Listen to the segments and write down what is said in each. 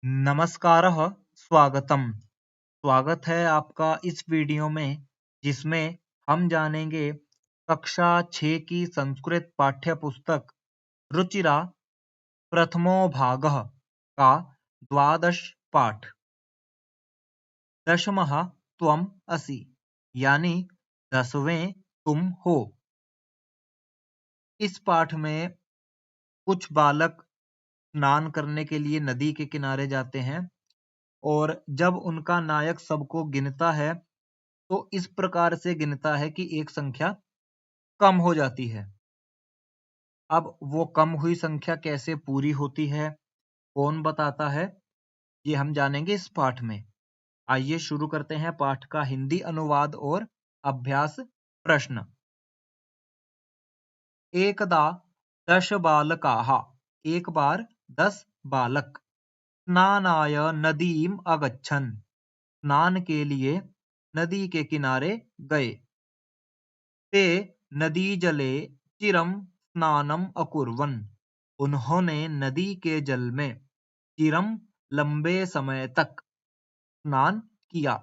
नमस्कारः, स्वागतम। स्वागत है आपका इस वीडियो में जिसमें हम जानेंगे कक्षा 6 की संस्कृत पाठ्य पुस्तक रुचिरा प्रथमो भागः का द्वादश पाठ दशमः त्वम् असि यानी 10वें तुम हो। इस पाठ में कुछ बालक स्नान करने के लिए नदी के किनारे जाते हैं और जब उनका नायक सबको गिनता है तो इस प्रकार से गिनता है कि एक संख्या कम हो जाती है। अब वो कम हुई संख्या कैसे पूरी होती है, कौन बताता है, ये हम जानेंगे इस पाठ में। आइए शुरू करते हैं पाठ का हिंदी अनुवाद और अभ्यास प्रश्न। एकदा 10 बालकाः, एक बार 10 बालक स्नानाय नदीम अगच्छन्, स्नान के लिए नदी के किनारे गए। ते नदीजले चिरं स्नानम् अकुर्वन्, उन्होंने नदी के जल में चिरम लंबे समय तक स्नान किया।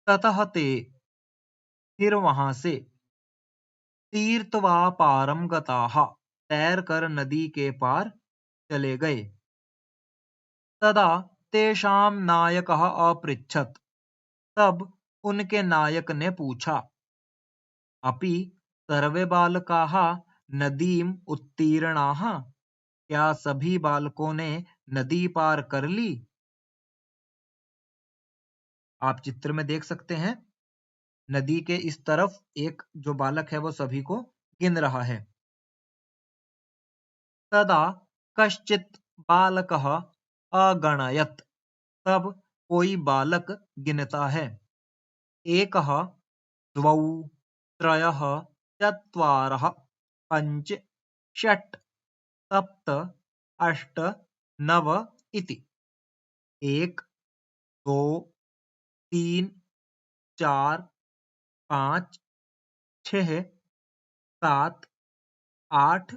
ततः ते, फिर वहां से, तीर्थवा पारम गताः, तैर कर नदी के पार चले गए। तदा तेषां नायकः अपृच्छत्, तब उनके नायक ने पूछा, अपि सर्वे बालकाः नदीम उत्तीर्णाः, क्या सभी बालकों ने नदी पार कर ली? आप चित्र में देख सकते हैं नदी के इस तरफ एक जो बालक है वो सभी को गिन रहा है। तदा कश्चित् बालकः अगणयत्, तब कोई बालक गिनता है। एकः द्वौ त्रयः चत्वारः पञ्च षट् सप्त अष्ट नव इति। एक, दो, तीन, चार, पाँच, छः, सात, आठ,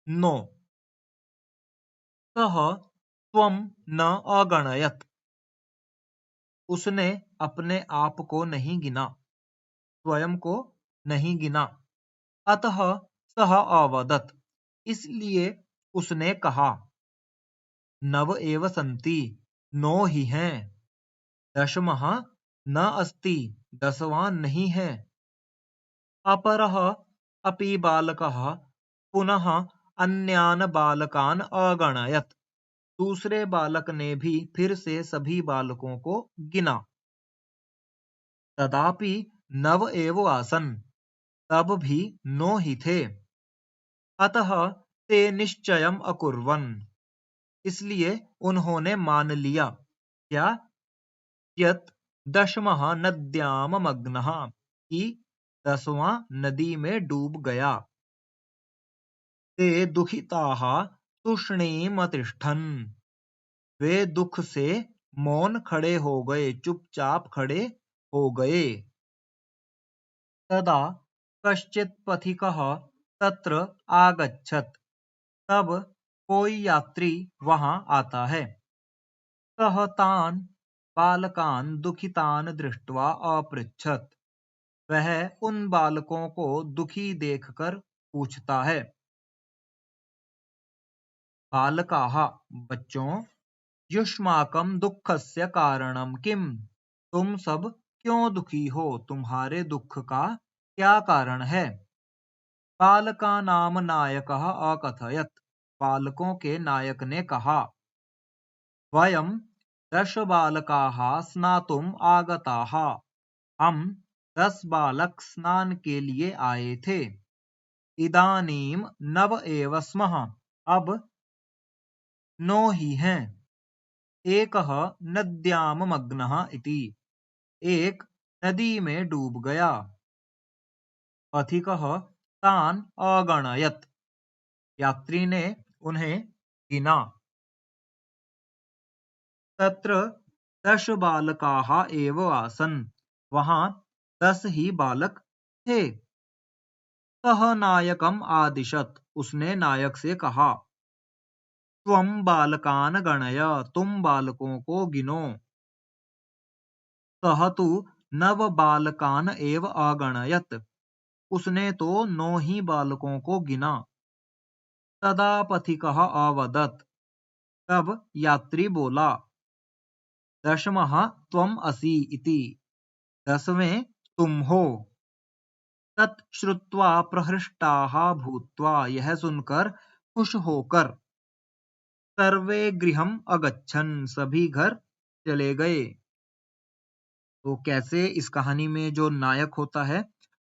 नौ। सः त्वं न अगणयत्, उसने अपने आप को नहीं गिना, स्वयं को नहीं गिना। अतः सः अवदत्, इसलिए उसने कहा, नव एव सन्ति, 9 ही हैं। दशमः न अस्ति, 10वां नहीं है। अपरः अपि बालकः पुनः अन्यान बालकान अगणयत्, दूसरे बालक ने भी फिर से सभी बालकों को गिना। तदापि नव एव आसन्, तब भी 9 ही थे। अतः ते निश्चयम् अकुर्वन्, इसलिए उन्होंने मान लिया, क्या, यत् दशमः नद्याम मग्नः, कि 10वां नदी में डूब गया। ते दुखिताः तूष्णीमतिष्ठन्, वे दुख से मौन खड़े हो गए, चुपचाप खड़े हो गए। तदा कश्चित् पथिकः तत्र आगच्छत्, तब कोई यात्री वहां आता है। सः तान् बालकान् दुखितान् दृष्ट्वा अपृच्छत्, वह उन बालकों को दुखी देखकर पूछता है। बालकाः, बच्चों, युष्माकं दुःखस्य कारणं किम्, तुम सब क्यों दुखी हो, तुम्हारे दुख का क्या कारण है? बालकानां नायकः अकथयत्, बालकों के नायक ने कहा, वयं 10 बालकाः स्नातुम् आगताः, हम 10 बालक स्नान के लिए आए थे। इदानीं नव एव स्मः, अब 9 ही हैं। एकः नद्यां मग्नः इति, एक नदी में डूब गया। पथिकः तान् अगणयत्, यात्री ने उन्हें गिना। तत्र 10 बालकाः एव आसन्, वहां 10 ही बालक थे। सः नायकम् आदिशत्, उसने नायक से कहा, त्वं बालकान गणय, तुम बालकों को गिनो। सह तु नव बालकान एव अगणयत्, उसने तो 9 ही बालकों को गिना। तदा पथिकः अवदत्, तब यात्री बोला। दशमः त्वम् असि इति, 10वें तुम हो। तत् श्रुत्वा प्रहृष्टाः भूत्वा, यह सुनकर खुश होकर, सर्वे गृहम् अगच्छन्, सभी घर चले गए। तो कैसे इस कहानी में जो नायक होता है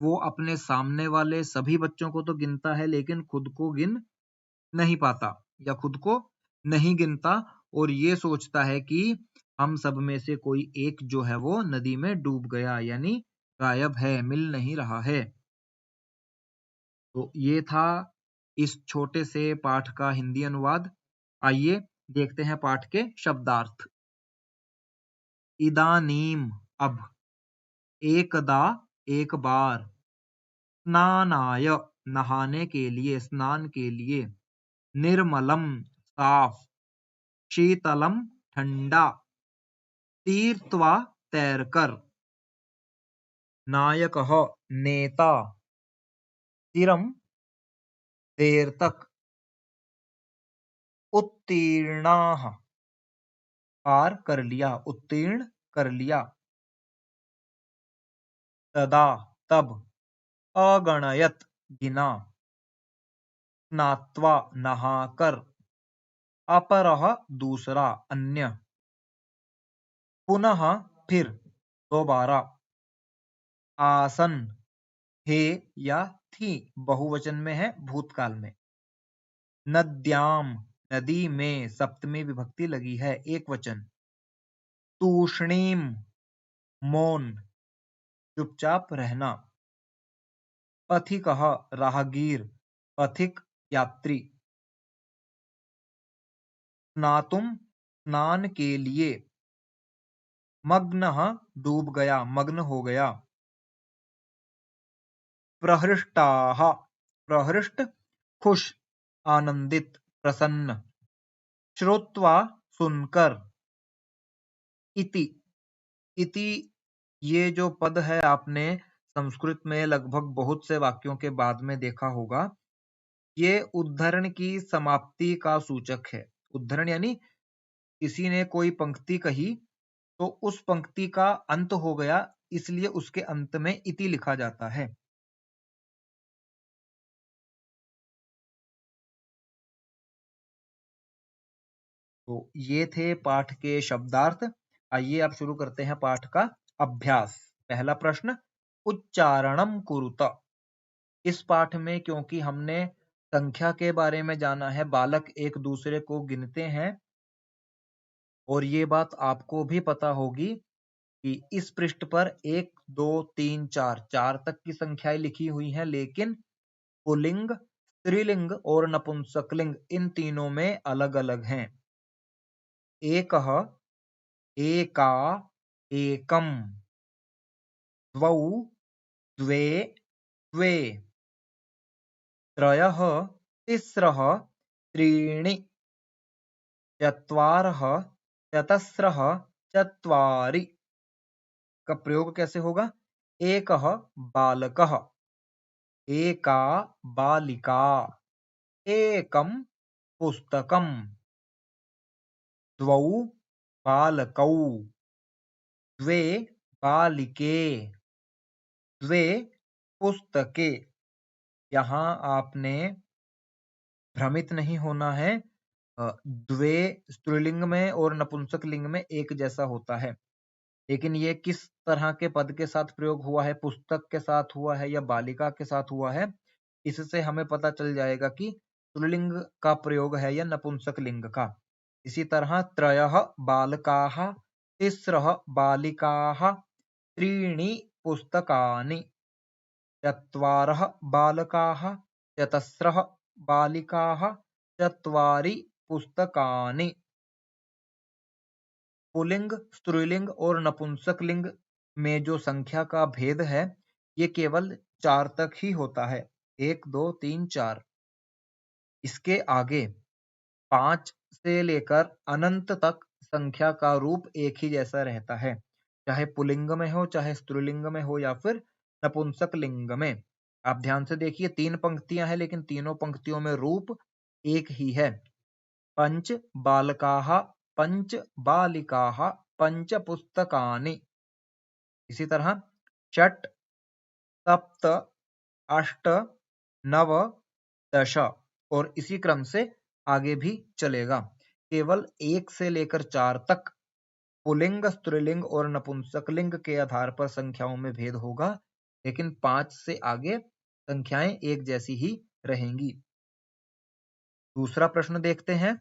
वो अपने सामने वाले सभी बच्चों को तो गिनता है लेकिन खुद को गिन नहीं पाता या खुद को नहीं गिनता और ये सोचता है कि हम सब में से कोई एक जो है वो नदी में डूब गया यानी गायब है, मिल नहीं रहा है। तो ये था इस छोटे से पाठ का हिंदी अनुवाद। आइए देखते हैं पाठ के शब्दार्थ। इदानीम अब, एकदा एक बार, स्नानाय नहाने के लिए, स्नान के लिए, निर्मलम साफ, शीतलम ठंडा, तीर्त्वा तैरकर, नायकः नेता, चिरम देर तक, उत्तीर्णाः पार कर लिया, उत्तीर्ण कर लिया, तदा तब, अगणयत गिना, स्नात्वा नहाकर, अपरः दूसरा अन्य, पुनः फिर दोबारा, आसन हे या थी बहुवचन में है भूतकाल में, नद्याम नदी में सप्तमी विभक्ति लगी है एक वचन, तूष्णीम मौन चुपचाप रहना, पथिकः राहगीर, पथिक यात्री, स्नातुम स्नान के लिए, मग्नः डूब गया, मग्न हो गया, प्रहृष्टाः प्रहृष्ट खुश आनंदित प्रसन्न, श्रुत्वा सुनकर, इति इति ये जो पद है आपने संस्कृत में लगभग बहुत से वाक्यों के बाद में देखा होगा। ये उद्धरण की समाप्ति का सूचक है। उद्धरण यानी किसी ने कोई पंक्ति कही तो उस पंक्ति का अंत हो गया इसलिए उसके अंत में इति लिखा जाता है। तो ये थे पाठ के शब्दार्थ। आइए अब शुरू करते हैं पाठ का अभ्यास। पहला प्रश्न, उच्चारणम कुरुत। इस पाठ में क्योंकि हमने संख्या के बारे में जाना है, बालक एक दूसरे को गिनते हैं और ये बात आपको भी पता होगी कि इस पृष्ठ पर 1 2 3 4 4 तक की संख्याएं लिखी हुई हैं, लेकिन पुल्लिंग, स्त्रीलिंग और नपुंसकलिंग इन तीनों में अलग-अलग हैं। एकः, एका, एकम, द्वौ, द्वे, द्वे, त्रयः, तिस्रः, त्रीणि, चत्वारः, चतस्रः, चत्वारि। का प्रयोग कैसे होगा? एकः बालकः, एका बालिका, एकं पुस्तकं, द्वौ बालकौ, द्वे बालिके, द्वे पुस्तके। यहाँ आपने भ्रमित नहीं होना है। द्वे स्त्रीलिंग में और नपुंसक लिंग में एक जैसा होता है, लेकिन ये किस तरह के पद के साथ प्रयोग हुआ है, पुस्तक के साथ हुआ है या बालिका के साथ हुआ है, इससे हमें पता चल जाएगा कि स्त्रीलिंग का प्रयोग है या नपुंसक लिंग का। इसी तरह त्रयः बालकाः, तिस्रः बालिकाः, त्रीणि पुस्तकानि, चत्वारः बालकाः, चतस्रः बालिकाः, चत्वारि पुस्तकानि। पुल्लिंग, स्त्रीलिंग और नपुंसक लिंग में जो संख्या का भेद है ये केवल 4 तक ही होता है। 1 2 3 4। इसके आगे 5 से लेकर अनंत तक संख्या का रूप एक ही जैसा रहता है, चाहे पुल्लिंग में हो, चाहे स्त्रीलिंग में हो या फिर नपुंसक लिंग में। आप ध्यान से देखिए, 3 पंक्तियां हैं लेकिन तीनों पंक्तियों में रूप एक ही है। पंच बालकाः, पंच बालिकाः, पंच पुस्तकानि। इसी तरह षट्, सप्त, अष्ट, नव, दश और इसी क्रम से आगे भी चलेगा। केवल 1 से लेकर 4 तक पुल्लिंग, स्त्रीलिंग और नपुंसकलिंग के आधार पर संख्याओं में भेद होगा, लेकिन 5 से आगे संख्याएं एक जैसी ही रहेंगी। दूसरा प्रश्न देखते हैं।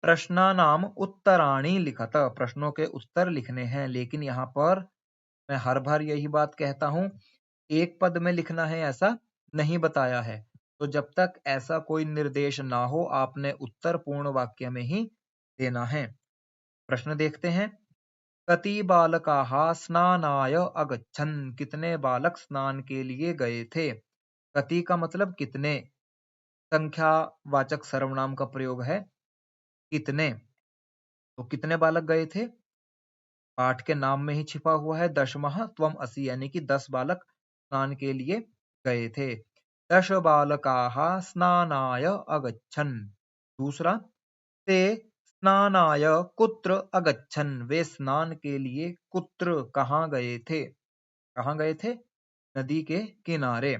प्रश्नानाम उत्तराणि लिखत। प्रश्नों के उत्तर लिखने हैं, लेकिन यहाँ पर मैं हर बार यही बात कहता हूं, एक पद में लिखना है ऐसा नहीं बताया है। तो जब तक ऐसा कोई निर्देश ना हो, आपने उत्तर पूर्ण वाक्य में ही देना है। प्रश्न देखते हैं। कति बालकाः स्नानाय अगच्छन्। कितने बालक स्नान के लिए गए थे। कति का मतलब कितने, संख्यावाचक सर्वनाम का प्रयोग है कितने। तो कितने बालक गए थे, पाठ के नाम में ही छिपा हुआ है। दशमः त्वम् असि, यानी कि 10 बालक स्नान के लिए गए थे। दश बालकाः स्नानाय अगच्छन्। दूसरा, ते स्नानाय कुत्र अगच्छन्। वे स्नान के लिए कुत्र कहाँ गए थे। कहाँ गए थे, नदी के किनारे।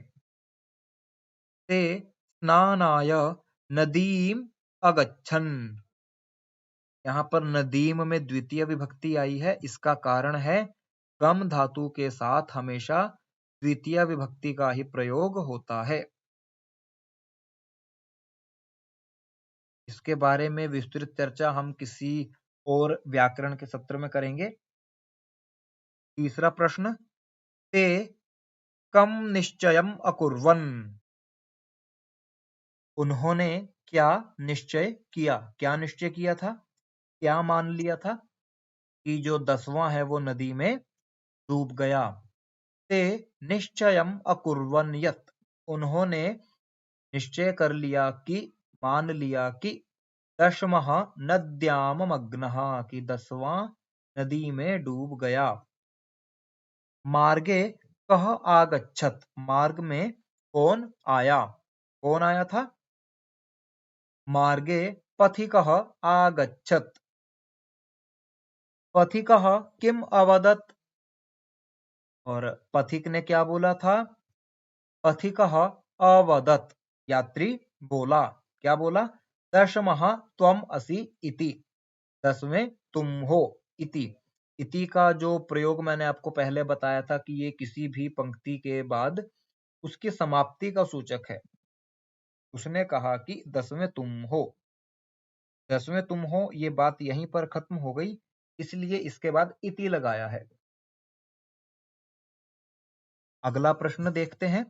ते स्नानाय नदीम अगच्छन्। यहाँ पर नदीम में द्वितीय विभक्ति आई है। इसका कारण है गम धातु के साथ हमेशा द्वितीय विभक्ति का ही प्रयोग होता है। इसके बारे में विस्तृत चर्चा हम किसी और व्याकरण के सत्र में करेंगे। तीसरा प्रश्न, ते कम निश्चयम अकुर्वन्। उन्होंने क्या निश्चय किया। क्या निश्चय किया था, क्या मान लिया था कि जो 10वां है वो नदी में डूब गया। ते निश्चयम अकुर्वन् यत्। उन्होंने निश्चय कर लिया कि, मान लिया कि, दशमः नद्याम मग्नः, कि 10वां नदी में डूब गया। मार्गे कः आगच्छत्। मार्ग में कौन आया, कौन आया था। मार्गे पथिकः आगच्छत्। पथिकः किम अवदत्। और पथिक ने क्या बोला था। पथिकः अवदत्, यात्री बोला। क्या बोला, दशमः त्वम् असि इति। 10वें तुम हो। इति, इति का जो प्रयोग मैंने आपको पहले बताया था कि ये किसी भी पंक्ति के बाद उसकी समाप्ति का सूचक है। उसने कहा कि 10वें तुम हो। 10वें तुम हो, ये बात यहीं पर खत्म हो गई, इसलिए इसके बाद इति लगाया है। अगला प्रश्न देखते हैं।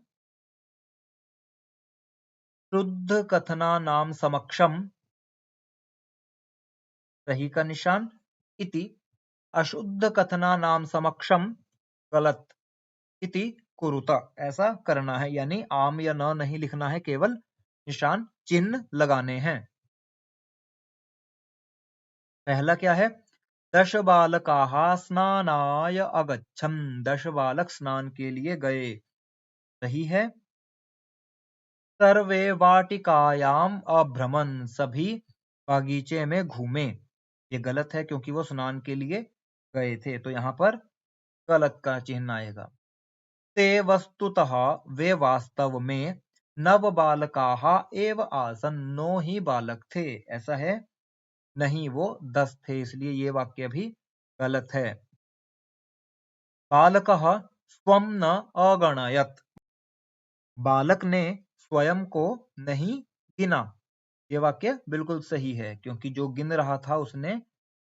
शुद्ध कथना नाम समक्षम, सही का निशान, इति। अशुद्ध कथना नाम समक्षम, गलत, इति कुरुत। ऐसा करना है, यानी आम या न नहीं लिखना है, केवल निशान चिन्ह लगाने हैं। पहला क्या है, दश बालकाः स्नानाय अगच्छन्। 10 बालक स्नान के लिए गए, सही है। सर्वे वाटिकायाम अभ्रमन्। सभी बागीचे में घूमे, ये गलत है क्योंकि वो स्नान के लिए गए थे, तो यहाँ पर गलत का चिन्ह आएगा। ते वस्तुतः, वे वास्तव में, नव बालकाः एव आसन्। 9 ही बालक थे, ऐसा है नहीं, वो 10 थे, इसलिए ये वाक्य भी गलत है। बालकः स्वं न अगणयत्। बालक ने स्वयं को नहीं गिना, ये वाक्य बिल्कुल सही है, क्योंकि जो गिन रहा था उसने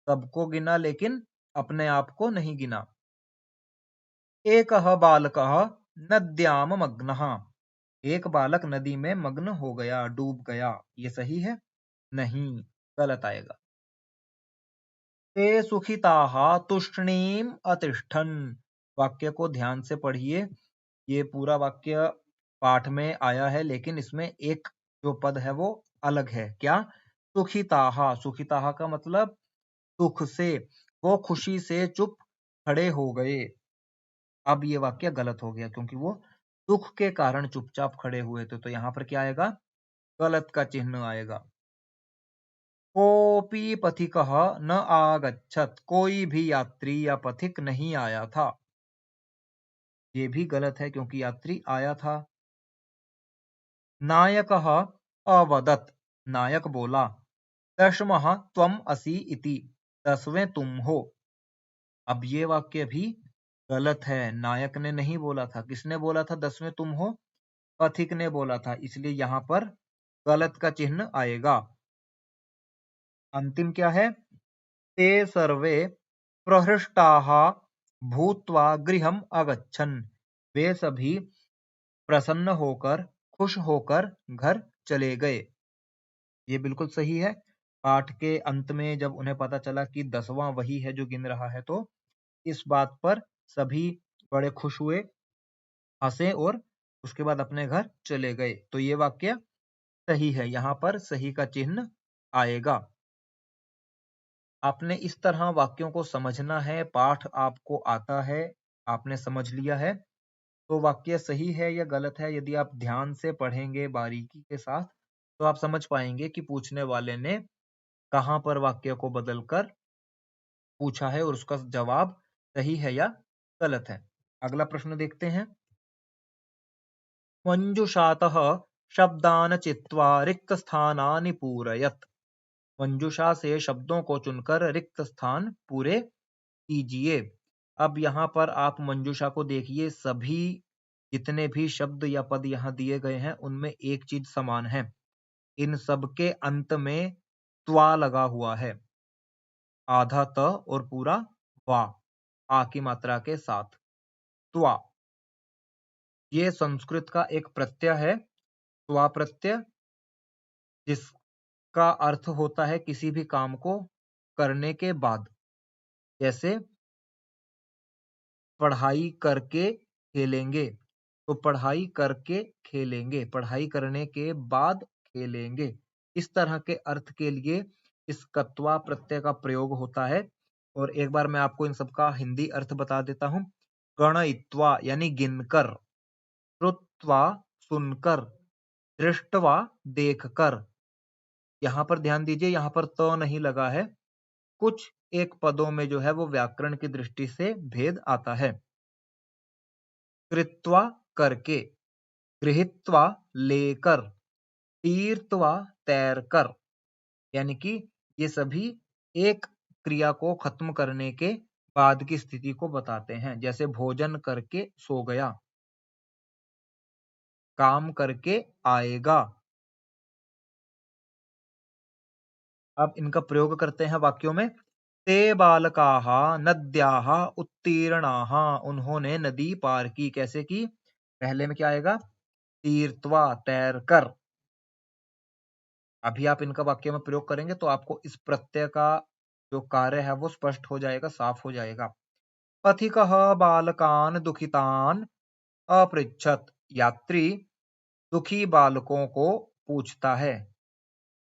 सबको गिना लेकिन अपने आप को नहीं गिना। एकः बालकः नद्याम मग्नः। एक बालक नदी में मग्न हो गया, डूब गया, ये सही है नहीं, गलत आएगा। ते सुखिताः तुष्णीम अतिष्ठन्। वाक्य को ध्यान से पढ़िए, ये पूरा वाक्य पाठ में आया है लेकिन इसमें एक जो पद है वो अलग है। क्या, सुखिताहा, सुखिताहा का मतलब सुख से, वो खुशी से चुप खड़े हो गए। अब ये वाक्य गलत हो गया क्योंकि वो दुख के कारण चुपचाप खड़े हुए थे, तो यहाँ पर क्या आएगा? गलत का चिन्ह आएगा। कोपी पथिकः न आगच्छत, कोई भी यात्री या पथिक नहीं आया था। ये भी गलत है क्योंकि यात्री आया था। नायकः अवदत्, नायक बोला, दशमः त्वम् असि इति, 10वें तुम हो। अब ये वाक्य भी गलत है, नायक ने नहीं बोला था। किसने बोला था 10वें तुम हो? पथिक ने बोला था, इसलिए यहाँ पर गलत का चिन्ह आएगा। अंतिम क्या है? ते सर्वे प्रहृष्टाः भूत्वा गृहम् अगच्छन्, वे सभी प्रसन्न होकर, खुश होकर घर चले गए। ये बिल्कुल सही है। पाठ के अंत में जब उन्हें पता चला कि 10वां वही है जो गिन रहा है, तो इस बात पर सभी बड़े खुश हुए, हंसे और उसके बाद अपने घर चले गए। तो ये वाक्य सही है, यहाँ पर सही का चिन्ह आएगा। आपने इस तरह वाक्यों को समझना है। पाठ आपको आता है, आपने समझ लिया है, तो वाक्य सही है या गलत है, यदि आप ध्यान से पढ़ेंगे बारीकी के साथ, तो आप समझ पाएंगे कि पूछने वाले ने कहाँ पर वाक्य को बदलकर पूछा है और उसका जवाब सही है या गलत है। अगला प्रश्न देखते हैं। मंजुषातः शब्दान चित्वा रिक्त स्थानानि पूरयत, मंजुषा से शब्दों को चुनकर रिक्त स्थान पूरे कीजिए। अब यहाँ पर आप मंजुषा को देखिए, सभी जितने भी शब्द या पद यहाँ दिए गए हैं उनमें एक चीज समान है, इन सबके अंत में त्वा लगा हुआ है, आधा त और पूरा वा, आ की मात्रा के साथ, त्वा। ये संस्कृत का एक प्रत्यय है, त्वा प्रत्यय, जिसका अर्थ होता है किसी भी काम को करने के बाद। जैसे पढ़ाई करके खेलेंगे, तो पढ़ाई करके खेलेंगे, पढ़ाई करने के बाद खेलेंगे। इस तरह के अर्थ के लिए इस कत्वा प्रत्यय का प्रयोग होता है। और एक बार मैं आपको इन सबका हिंदी अर्थ बता देता हूं। गणयित्वा यानी गिनकर, श्रुत्वा सुनकर, दृष्टवा देखकर। यहाँ पर ध्यान दीजिए, यहाँ पर तो नहीं लगा है, कुछ एक पदों में जो है वो व्याकरण की दृष्टि से भेद आता है। कृत्वा करके, गृहीत्वा लेकर, तीर्त्वा तैरकर, यानी कि ये सभी एक क्रिया को खत्म करने के बाद की स्थिति को बताते हैं। जैसे भोजन करके सो गया, काम करके आएगा। अब इनका प्रयोग करते हैं वाक्यों में। ते बालकाः नद्याः उत्तीर्णाः, उन्होंने नदी पार की। कैसे की? पहले में क्या आएगा? तीर्त्वा तैरकर। अभी आप इनका वाक्य में प्रयोग करेंगे तो आपको इस प्रत्यय का जो कार्य है वो स्पष्ट हो जाएगा, साफ हो जाएगा। पथिकः बालकान दुखितान अपृच्छत, यात्री दुखी बालकों को पूछता है।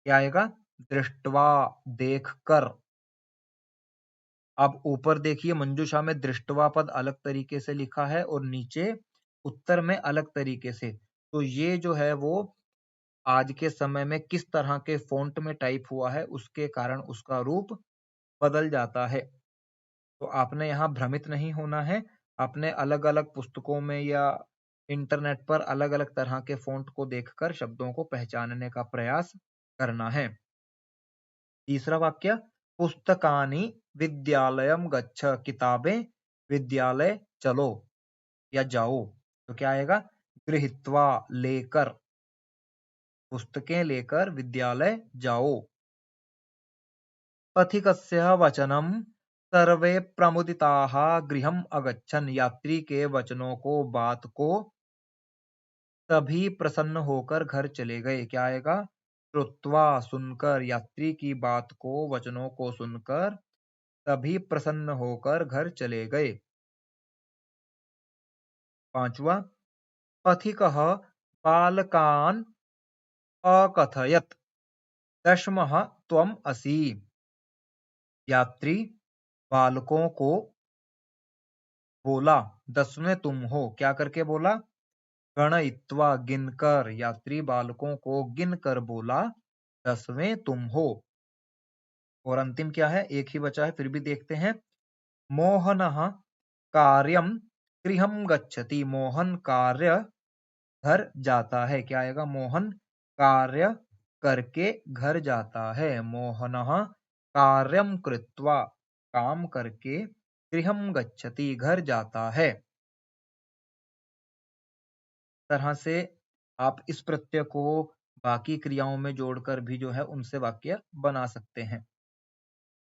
क्या आएगा? दृष्टवा देखकर। अब ऊपर देखिए, मंजूषा में दृष्टवा पद अलग तरीके से लिखा है और नीचे उत्तर में अलग तरीके से। तो ये जो है वो आज के समय में किस तरह के फॉन्ट में टाइप हुआ है उसके कारण उसका रूप बदल जाता है। तो आपने यहाँ भ्रमित नहीं होना है। आपने अलग अलग पुस्तकों में या इंटरनेट पर अलग अलग तरह के फॉन्ट को देखकर शब्दों को पहचानने का प्रयास करना है। तीसरा वाक्य, पुस्तकानि विद्यालयम गच्छ, किताबें विद्यालय चलो या जाओ। तो क्या आएगा? गृहीत्वा लेकर, पुस्तकें लेकर विद्यालय जाओ। पथिकस्य वचनम सर्वे प्रमुदिताः गृहम् अगच्छन्, यात्री के वचनों को, बात को सभी प्रसन्न होकर घर चले गए। क्या आएगा? श्रुत्वा सुनकर, यात्री की बात को, वचनों को सुनकर सभी प्रसन्न होकर घर चले गए। पांचवा, पथिकः बालकान् अकथयत्, दशमः त्वम असि। यात्री बालकों को बोला, 10वें तुम हो। क्या करके बोला? गणयित्वा, गिनकर। यात्री बालकों को गिनकर बोला, 10वें तुम हो। और अंतिम क्या है? एक ही बचा है, फिर भी देखते हैं। मोहनः कार्यम गृहं गच्छति। मोहन कार्य घर जाता है। क्या आएगा? मोहन कार्य करके घर जाता है। मोहनः कार्यम कृत्वा, काम करके, गृहं गच्छति, घर जाता है। तरह से आप इस प्रत्यय को बाकी क्रियाओं में जोड़कर भी जो है उनसे वाक्य बना सकते हैं।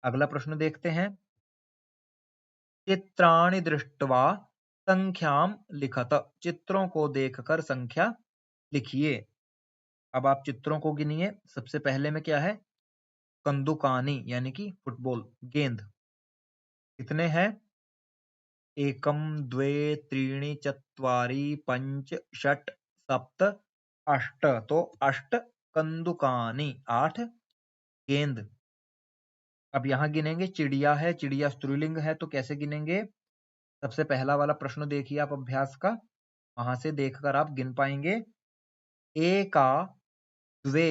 अगला प्रश्न देखते हैं। चित्राणि दृष्ट्वा संख्याम लिखत। चित्रों को देखकर संख्या लिखिए। अब आप चित्रों को गिनिए। सबसे पहले में क्या है? कंदुकानी यानी कि फुटबॉल, गेंद। कितने हैं? एकम, द्वे, त्रीणि, चत्वारि, पंच, षट, सप्त, अष्ट। तो अष्ट कंदुकानी, 8 गेंद। अब यहाँ गिनेंगे। चिड़िया है, चिड़िया स्त्रीलिंग है, तो कैसे गिनेंगे? सबसे पहला वाला प्रश्न देखिए आप अभ्यास का, वहां से देखकर आप गिन पाएंगे। एका, द्वे,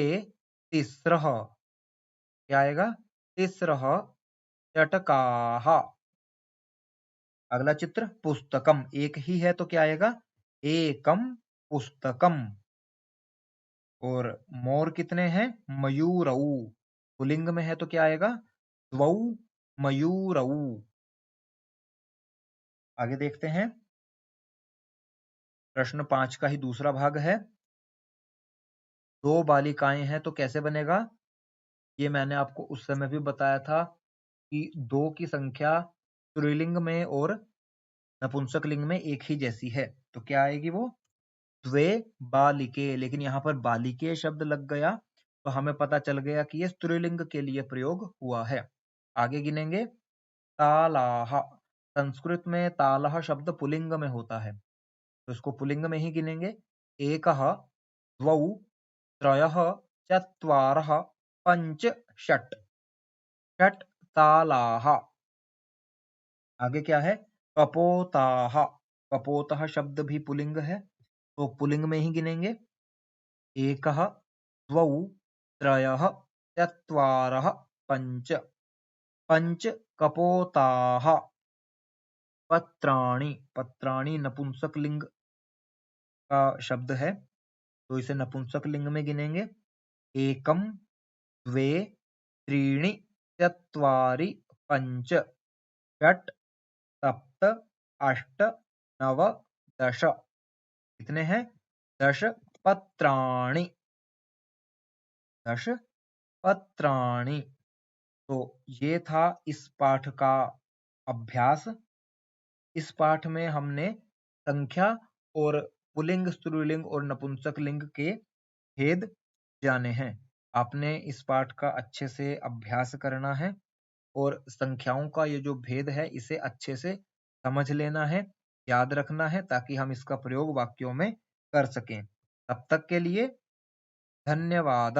तिस्रः। क्या आएगा? तिस्रः चटकाः। अगला चित्र पुस्तकम, एक ही है तो क्या आएगा? एकम पुस्तकम। और मोर कितने हैं? मयूरौ। पुल्लिंग में है तो क्या आएगा? द्वौ मयूरौ। आगे देखते हैं। प्रश्न 5 का ही दूसरा भाग है। 2 बालिकाएं हैं तो कैसे बनेगा? ये मैंने आपको उस समय भी बताया था कि 2 की संख्या स्त्रीलिंग में और नपुंसक लिंग में एक ही जैसी है, तो क्या आएगी वो? द्वे बालिके। लेकिन यहाँ पर बालिके शब्द लग गया तो हमें पता चल गया कि ये स्त्रीलिंग के लिए प्रयोग हुआ है। आगे गिनेंगे। तालाह। संस्कृत में तालह शब्द पुल्लिंग में होता है, तो इसको पुल्लिंग में ही गिनेंगे। एकः, द्वौ, त्रयः, चत्वारः, पंच, षट। षट तालाः। आगे क्या है? कपोताः। कपोतः शब्द भी पुल्लिंग है, तो पुल्लिंग में ही गिनेंगे। एकः, द्वौ, त्रयः, चत्वारः, पंच। पंच कपोताः। पत्राणि। पत्राणि नपुंसक लिंग का शब्द है, तो इसे नपुंसक लिंग में गिनेंगे। एकम, द्वे, त्रीणि, चत्वारि, पंच, षट, सप्त, अष्ट, नव, 10। कितने हैं? 10 पत्राणि। 10 पत्राणि। तो ये था इस पाठ का अभ्यास। इस पाठ में हमने संख्या और पुल्लिंग, स्त्रीलिंग और नपुंसक लिंग के भेद जाने हैं। आपने इस पाठ का अच्छे से अभ्यास करना है और संख्याओं का ये जो भेद है इसे अच्छे से समझ लेना है, याद रखना है, ताकि हम इसका प्रयोग वाक्यों में कर सकें। तब तक के लिए धन्यवाद।